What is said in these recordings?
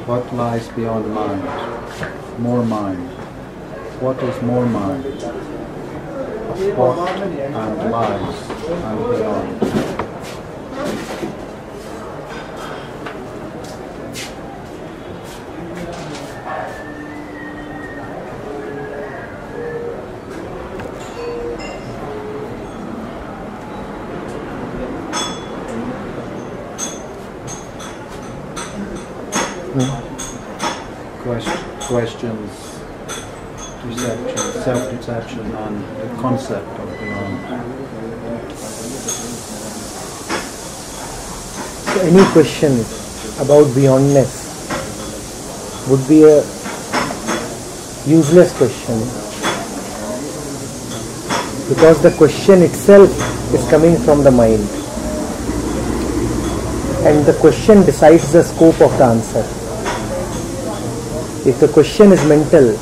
What lies beyond mind? More mind. What is more mind? What and lies and beyond? Questions, deception, self-deception, and the concept of beyond. So any question about beyondness would be a useless question, because the question itself is coming from the mind, and the question decides the scope of the answer. If the question is mental,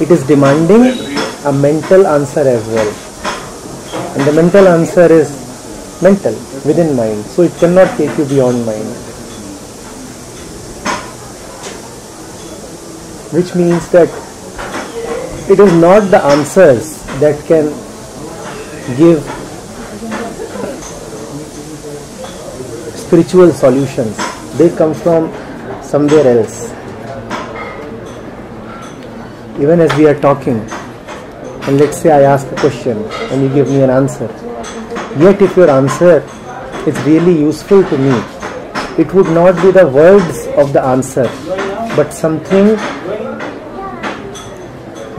it is demanding a mental answer as well. And the mental answer is mental, within mind. So it cannot take you beyond mind. Which means that it is not the answers that can give spiritual solutions. They come from somewhere else. Even as we are talking, and let's say I ask a question and you give me an answer, yet if your answer is really useful to me, it would not be the words of the answer, but something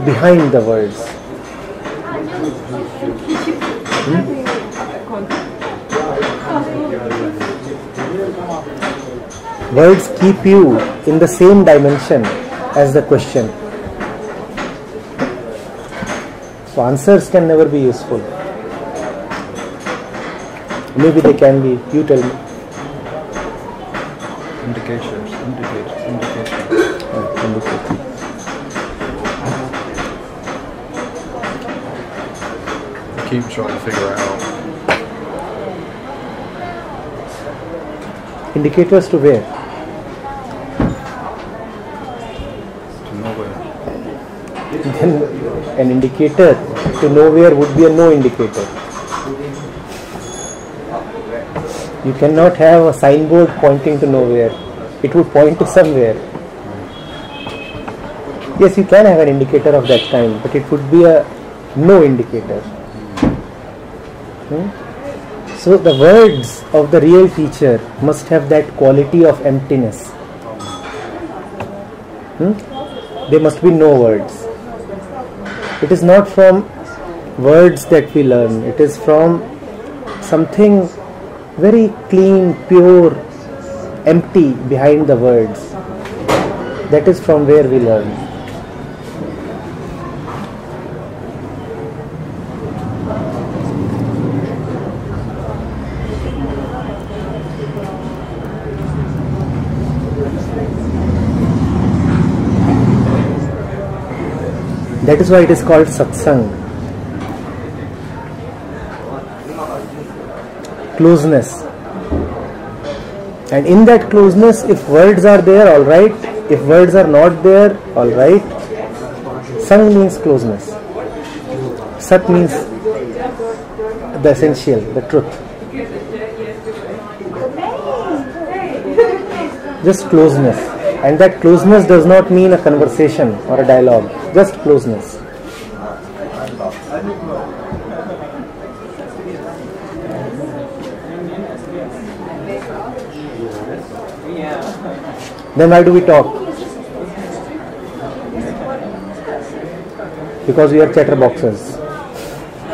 behind the words. Words keep you in the same dimension as the question. So answers can never be useful. Maybe they can be. You tell me. Indications. I keep trying to figure it out. Indicators to where? To nowhere. Then an indicator to nowhere would be a no indicator. You cannot have a signboard pointing to nowhere. It would point to somewhere. Yes, you can have an indicator of that kind, but it would be a no indicator. So the words of the real teacher must have that quality of emptiness. There must be no words. It is not from words that we learn. It is from something very clean, pure, empty behind the words. That is from where we learn. That is why it is called Satsang. Closeness. And in that closeness, if words are there, all right. If words are not there, all right. Sang means closeness. Sat means the essential, the truth. Just closeness. And that closeness does not mean a conversation or a dialogue. Just closeness. Then why do we talk? Because we are chatterboxes.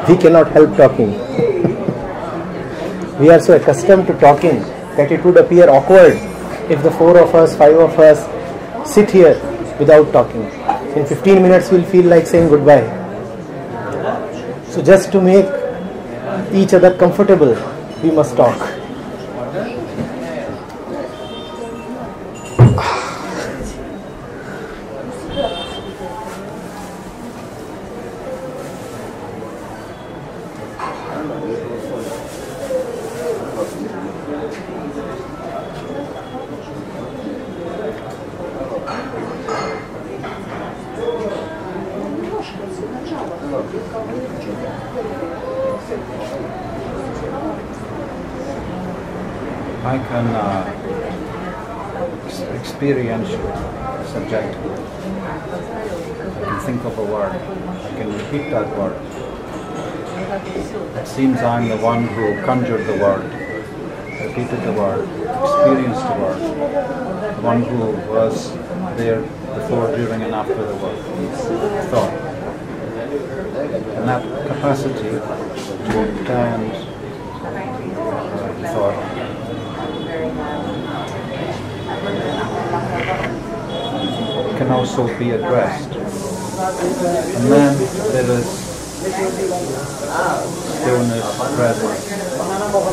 We cannot help talking. We are so accustomed to talking that it would appear awkward if the 4 of us, 5 of us sit here without talking. In 15 minutes we'll feel like saying goodbye. So just to make each other comfortable, we must talk. I can experience subjectively. I can think of a word. I can repeat that word. It seems I'm the one who conjured the word, repeated the word, experienced the word, the one who was there before, during and after the word, thought. And that capacity to understand thought can also be addressed. And then there is stillness, presence,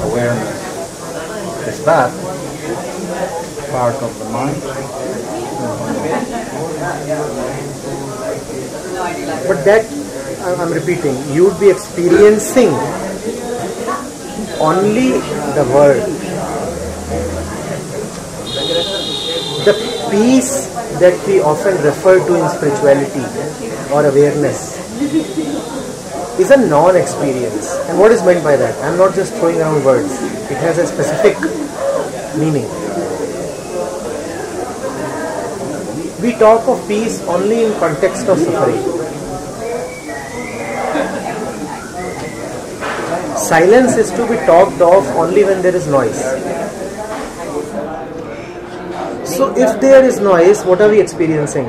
awareness. Is that part of the mind? But that, I'm repeating, you would be experiencing only the word. The peace that we often refer to in spirituality or awareness is a non-experience. And what is meant by that? I am not just throwing around words. It has a specific meaning. We talk of peace only in context of suffering. Silence is to be talked of only when there is noise. So if there is noise, what are we experiencing?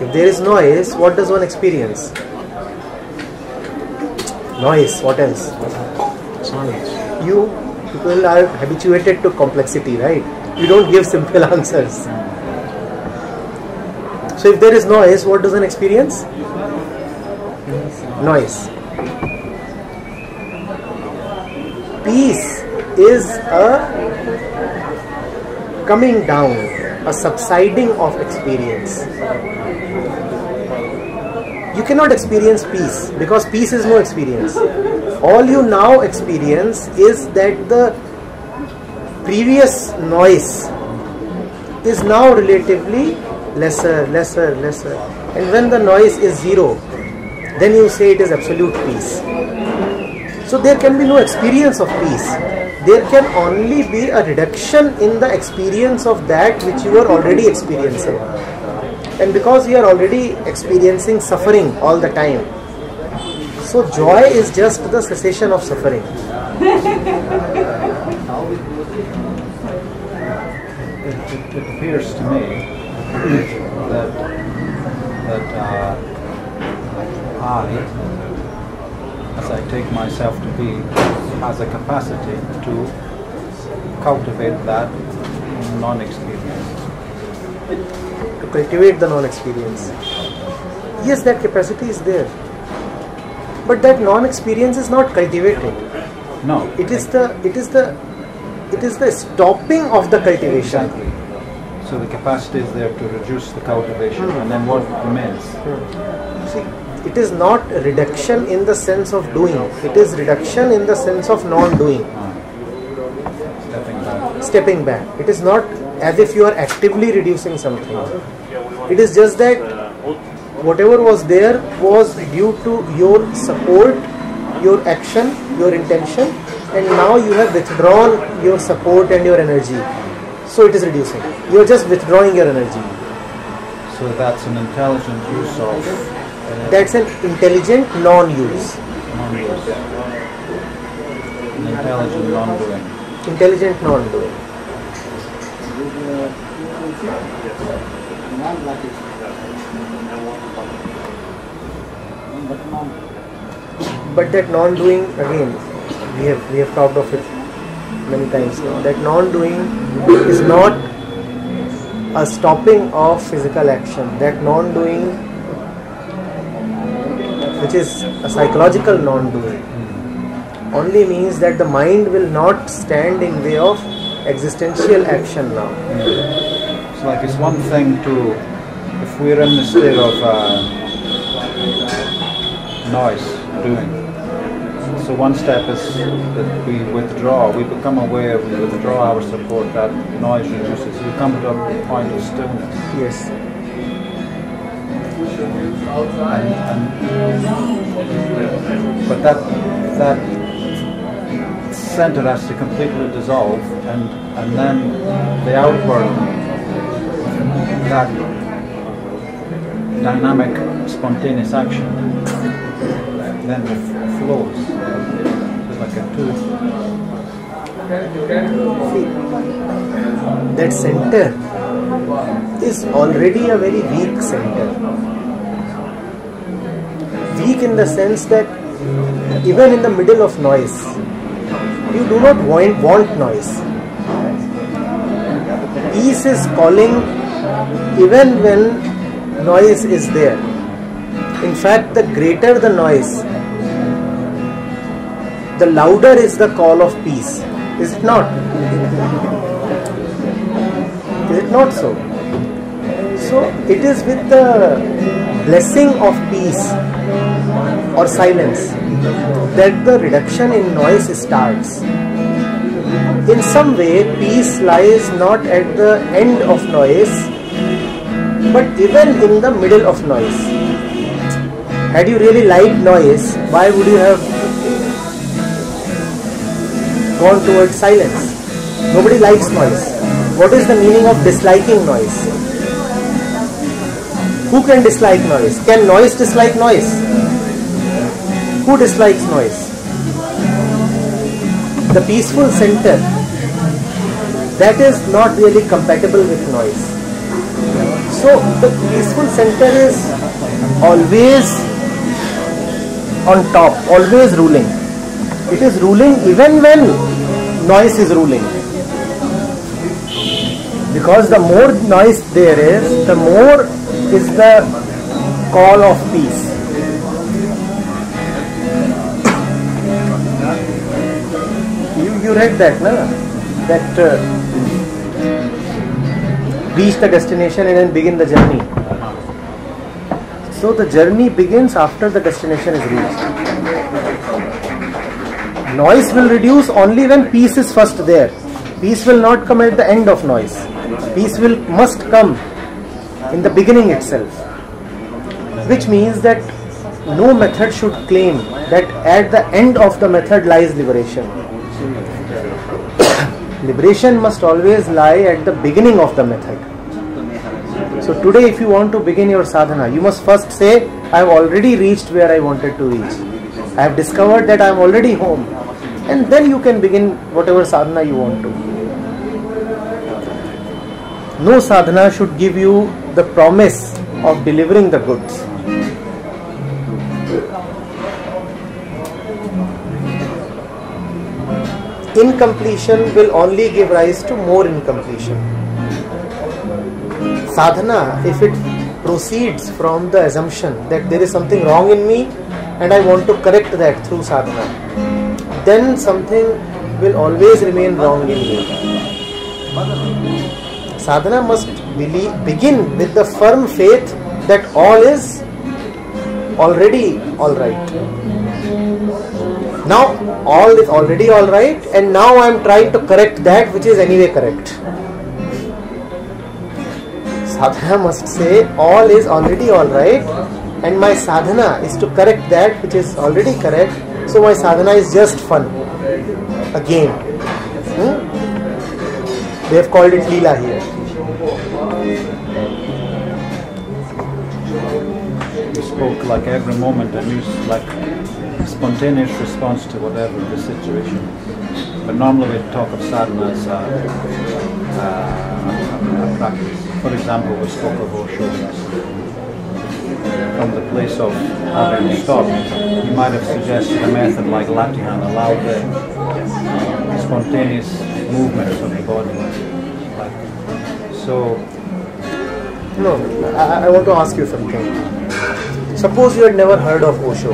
If there is noise, what does one experience? Noise, what else? Silence. You people are habituated to complexity, right? You don't give simple answers. So if there is noise, what does one experience? Noise. Peace is a coming down, a subsiding of experience. You cannot experience peace because peace is no experience. All you now experience is that the previous noise is now relatively lesser. And when the noise is zero, then you say it is absolute peace. So there can be no experience of peace. There can only be a reduction in the experience of that which you are already experiencing. And because we are already experiencing suffering all the time, so joy is just the cessation of suffering. It appears to me that I, as I take myself to be, has a capacity to cultivate that non-experience. To cultivate the non-experience. Yes, that capacity is there. But that non-experience is not cultivated. No. It is the stopping of the cultivation. Exactly. So the capacity is there to reduce the cultivation, and then what remains? See, it is not reduction in the sense of doing. It is reduction in the sense of non-doing. Stepping back. It is not as if you are actively reducing something. It is just that whatever was there was due to your support, your action, your intention, and now you have withdrawn your support and your energy. So it is reducing. You are just withdrawing your energy. So that's an intelligent use of... That's an intelligent non-use. Non-use. An intelligent non-doing. Intelligent non-doing. But that non-doing, again, we have talked of it many times now. That non-doing is not a stopping of physical action. That non-doing, which is a psychological non-doing, only means that the mind will not stand in way of existential action now. It's like it's one thing to, if we're in the state of noise, doing. So one step is that we withdraw, we become aware, we withdraw our support, that noise reduces. You come to a point of stillness. Yes. But that center has to completely dissolve, and then the outward, that dynamic, spontaneous action then flows. It's like a tube. See, that center is already a very weak center. Weak in the sense that even in the middle of noise, you do not want noise. Peace is calling even when noise is there. In fact, the greater the noise, the louder is the call of peace. Is it not? Is it not so? So it is with the blessing of peace or silence that the reduction in noise starts. In some way, peace lies not at the end of noise, but even in the middle of noise. Had you really liked noise, why would you have gone towards silence? Nobody likes noise. What is the meaning of disliking noise? Who can dislike noise? Can noise dislike noise? Who dislikes noise? The peaceful center, that is not really compatible with noise. So the peaceful center is always on top, always ruling. It is ruling even when noise is ruling. Because the more noise there is, the more is the call of peace. You read that, no? That reach the destination and then begin the journey. So the journey begins after the destination is reached. Noise will reduce only when peace is first there. Peace will not come at the end of noise. Peace must come in the beginning itself. Which means that no method should claim that at the end of the method lies liberation. Liberation must always lie at the beginning of the method. So today if you want to begin your sadhana, you must first say, I have already reached where I wanted to reach. I have discovered that I am already home. And then you can begin whatever sadhana you want to. No sadhana should give you the promise of delivering the goods. Incompletion will only give rise to more incompletion. Sadhana, if it proceeds from the assumption that there is something wrong in me and I want to correct that through sadhana, then something will always remain wrong in you. Sadhana must begin with the firm faith that all is already alright. Now all is already alright, and now I am trying to correct that which is anyway correct. Sadhana must say all is already alright, and my sadhana is to correct that which is already correct. So my sadhana is just fun, a game. They have called it Leela here. You spoke like every moment and use like spontaneous response to whatever the situation is. But normally we talk of sadhana as a practice. For example, we spoke of Osho. From the place of having stopped, you might have suggested a method like Latihan, allow the spontaneous movements of the body. No, I want to ask you something. Suppose you had never heard of Osho.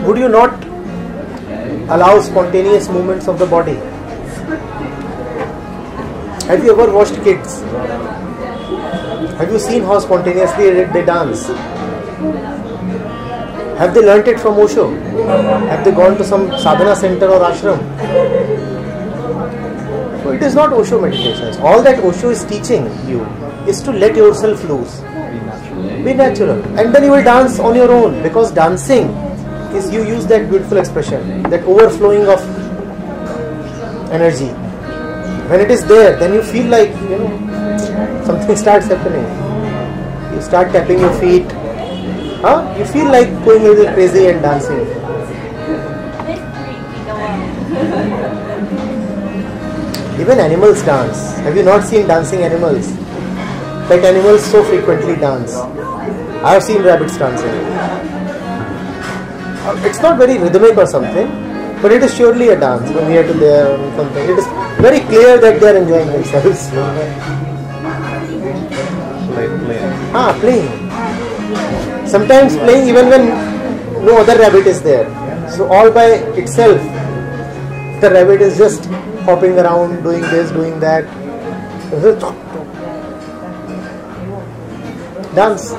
Would you not allow spontaneous movements of the body? Have you ever watched kids? Have you seen how spontaneously they dance? Have they learnt it from Osho? Have they gone to some sadhana center or ashram? So it is not Osho meditations. All that Osho is teaching you is to let yourself loose. Be natural. And then you will dance on your own, because dancing is you use that beautiful expression, that overflowing of energy. When it is there, then you feel like, something starts happening. You start tapping your feet. You feel like going a little crazy and dancing. Even animals dance. Have you not seen dancing animals? Pet animals so frequently dance. I have seen rabbits dancing. It's not very rhythmic or something, but it is surely a dance from here to there or something. It is very clear that they are enjoying themselves. Playing. Sometimes playing even when no other rabbit is there. So all by itself, the rabbit is just hopping around, doing this, doing that. Dance.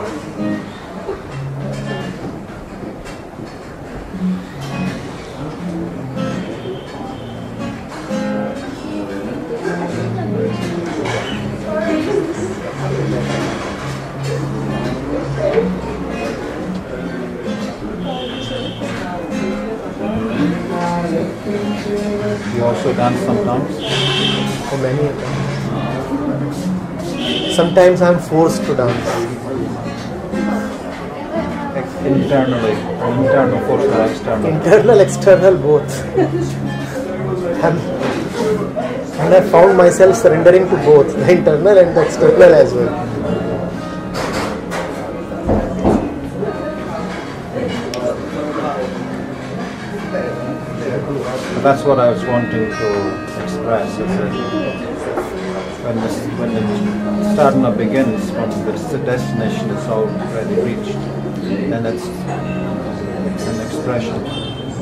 You also dance sometimes? For many of them. Sometimes I am forced to dance. Internally, internal force or external? Internal, external, both. And I found myself surrendering to both, the internal and the external as well. That's what I was wanting to express. Is that when the sadhana begins, when the destination is already reached, then it's an expression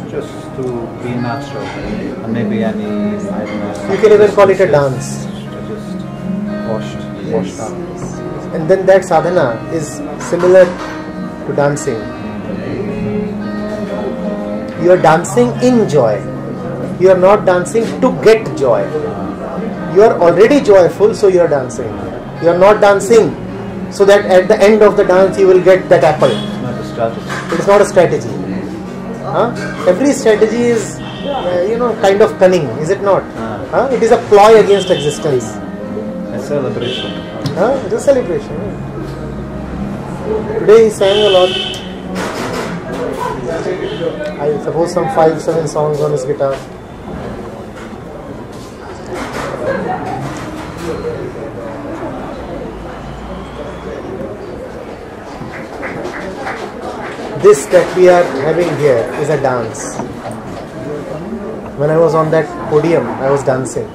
just to be natural, and maybe any, I don't know. You can even call it a dance. Just washed out. And then that sadhana is similar to dancing. You are dancing in joy. You are not dancing to get joy. You are already joyful, so you are dancing. You are not dancing so that at the end of the dance you will get that apple. Not a strategy. It is not a strategy. Every strategy is, kind of cunning, is it not? It is a ploy against existence. A celebration. It is a celebration. Today he sang a lot. I suppose some 5-7 songs on his guitar. This that we are having here is a dance. When I was on that podium, I was dancing.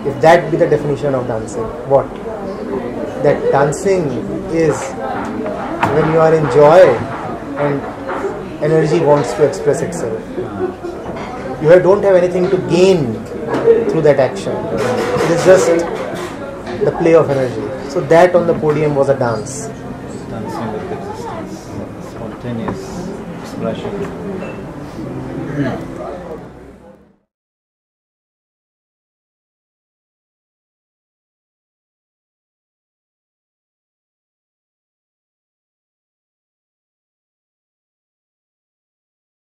If that be the definition of dancing, what? That dancing is when you are in joy and energy wants to express itself. You don't have anything to gain through that action. It is just the play of energy. So that on the podium was a dance. Dancing with existence, spontaneous expression.